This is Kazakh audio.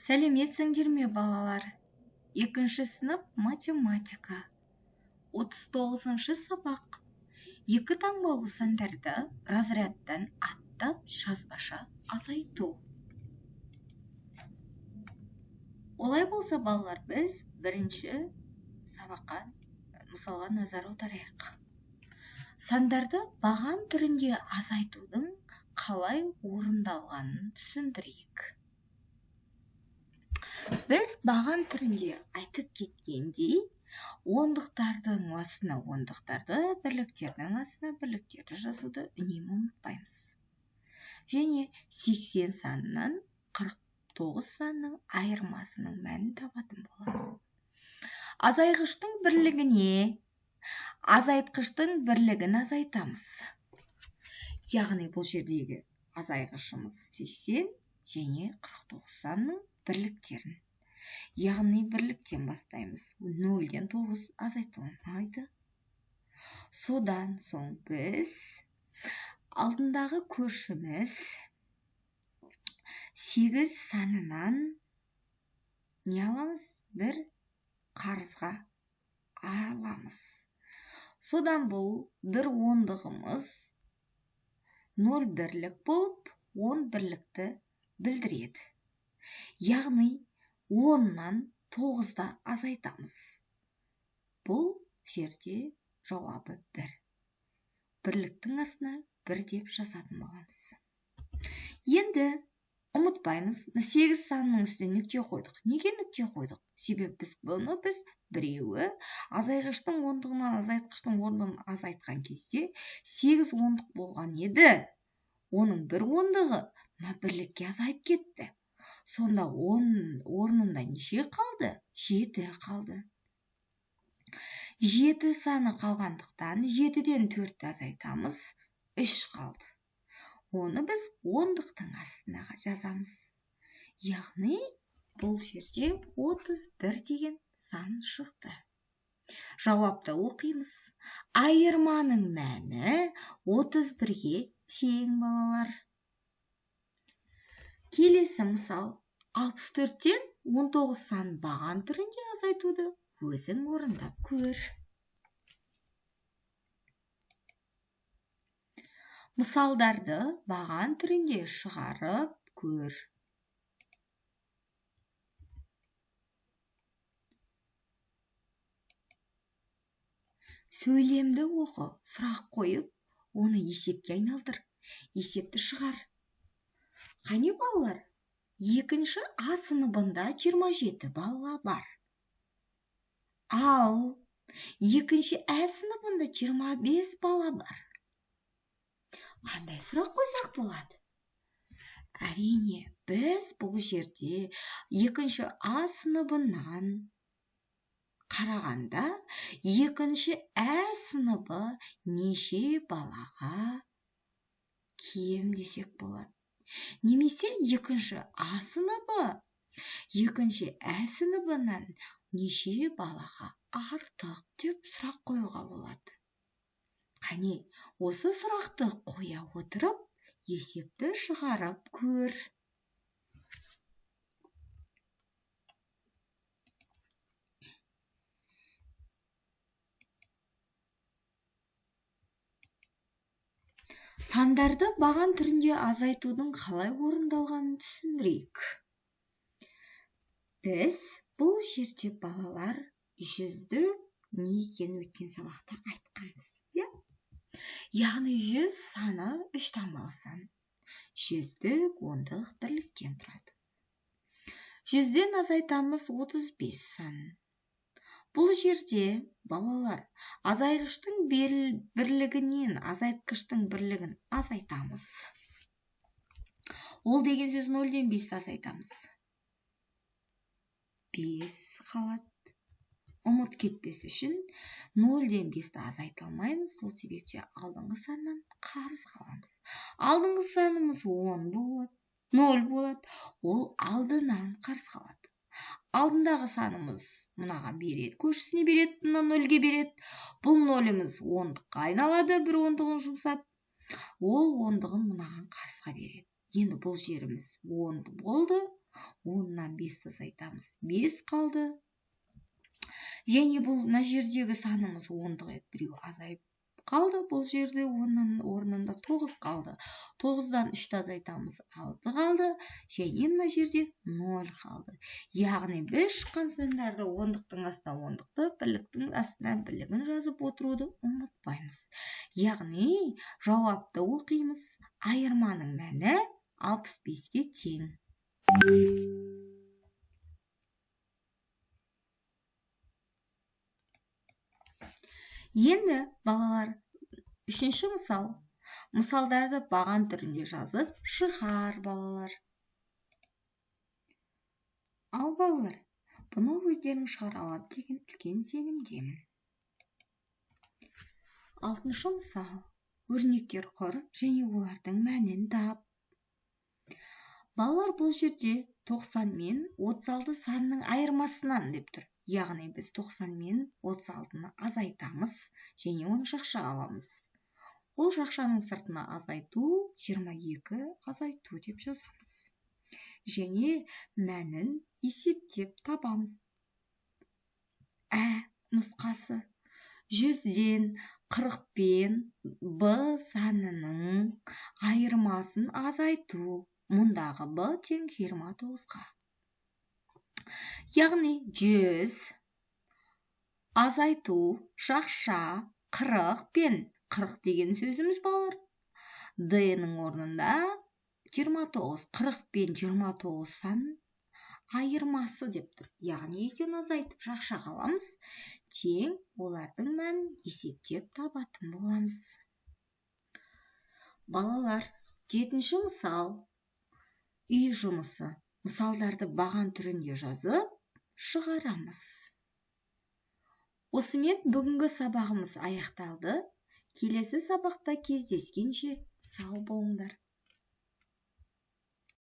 Сәлеметсіңдер ме, балалар? 2 сынып математика. 39 сабақ. 2 таңбалы сандарды разрядтан аттап жазбаша азайту. Олай болса, балалар, біз бірінші сабаққа мысалға назар аударайық. Сандарды баған түрінде азайтудың қалай орындалғанын түсіндірейік. Біз баған түрінде айтып кеткендей, ондықтардың астына ондықтарды, бірліктердің астына бірліктерді жазуды үнемі ұмытпаймыз. Және 80 санынан 49 санның айырмасының мәнін табатын боламыз. Азайғыштың бірлігіне азайтқыштың бірлігін азайтамыз. Яғни бұл жердегі азайғышымыз 80 және 49 санның бірліктерін. Яғни бірліктен бастаймыз. 0-ден 9 азайтылмайды. Содан соң біз алдындағы көршіміз 8 санынан не аламыз? Бір қарызға аламыз. Содан бұл бір ондығымыз 0 бірлік болып 10 бірлікті білдіреді. Яғни 10-нан 9-да азайтамыз. Бұл жерде жауабы 1. Бірліктің астына 1 деп жазатын боламыз. Енді ұмытпаймыз, 8 санның үстіне нүкте қойдық. Неге нүкте қойдық? Себебі біз біреуі азайғыштың ондығынан азайтқыштың ондығын азайтқан кезде 8 ондық болған еді. Оның 1 ондығы бірлікке азайып кетті. Сонда 10 орнында неше қалды? 7 қалды. 7 саны қалғандықтан 7-ден 4-ті азайтамыз, 3 қалды. Оны біз ондықтың астына жазамыз. Яғни бұл жерде 31 деген сан шықты. Жауапты оқимыз. Айырманың мәні 31-ге тең, балалар. Келесі мысал, 64-тен 19 сан баған түрінде азайтуды өзің орындап көр. Мысалдарды баған түрінде шығарып көр. Сөйлемді оқы, сұрақ қойып, оны есепке айналдыр. Есепті шығар. Қане, балалар? 2-ші А сыныбында 27 бала бар. Ал 2-ші Ә сыныбында 25 бала бар. Қандай сұрақ қойсақ болады? Әрине, біз бұл жерде 2-ші А сыныбынан қарағанда 2-ші Ә сыныбы неше балаға кем десек болады. Немесе 2-ші А сыныбы 2-ші Ә сыныбынан неше балаға артық деп сұрақ қоюға болады. Қане, осы сұрақты қоя отырып, есепті шығарып көр. Сандарды баған түрінде азайтудың қалай орындалғанын түсіндірейік. Біз бұл жерде, балалар, 100-ді не екенін өткен сабақта айтқанбыз. Яғни 100 саны 3 таңбалы сан. 100-дік, 10-дық бірліктен тұрады. 100-ден азайтамыз 35 санын. Бұл жерде, балалар, азайғыштың бірлігінен азайтқыштың бірлігін азайтамыз. Ол деген сөз 0-ден 5-ті азайтамыз. 5 қалады. Ұмыт кетпес үшін 0-ден 5-ті азайта алмаймыз. Сол себепте алдыңғы саннан қарыз қаламыз. Алдыңғы санымыз 10 болады, 0 болады. Ол алдынан қарыз қалады. Алдындағы санымыз мұнаған береді, көршісіне береді, мұна 0-ге береді. Бұл 0-іміз 10-дыққа айналады, бір 10-дығын жұмсап. Ол 10-дығын мұнаған қарызға береді. Енді бұл жеріміз 10 болды. 10-нан 5 азайтамыз. 5 қалды. Және бұл мына жердегі санымыз 10-дық еді. Біреу азайып қалды. Бұл жерде 10-ның орнында 9 қалды. 9-дан 3-ті азайтамыз. 6 қалды. Және мына жерде 0 қалды. Яғни біз шыққан сандарды 10-дықтың астына 10-дықты, бірліктің астына бірлігін жазып отыруды ұмытпаймыз. Яғни жауапты оқимыз. Айырманың мәні 65-ке тең. Енді балалар, үшінші мысал. Мысалдарды баған түрінде жазып шығар балалар. Ал балалар, бұны өздерің шығара алады деген үлкен сенімдемін. 6-шы мысал. Өрнектер құр және олардың мәнін тап. Балалар, бұл жерде 90 мен 36 санының айырмасынан деп тұр. Яғни біз 90 мен 36-ны азайтамыз және оны жақшаға аламыз. Ол жақшаның сыртына азайту, 22 азайту деп жазамыз. Және мәнін есептеп табамыз. Нұсқасы 100-ден 40 пен Б санының айырмасын азайту. Мұндағы Б тең 29-ға. Яғни 100 азайту жақша 40 пен 40 деген сөзіміз балалар. Д-ның орнында 29, 40 пен 29 сан айырмасы деп тұр. Яғни екеуін азайтып жақшаға аламыз. Тең олардың мәнін есептеп табатын боламыз. Балалар, 7-ші мысал. Үй жұмысы. Мысалдарды баған түрінде жазып шығарамыз. Осымен бүгінгі сабағымыз аяқталды. Келесі сабақта кездескенше сау болыңдар.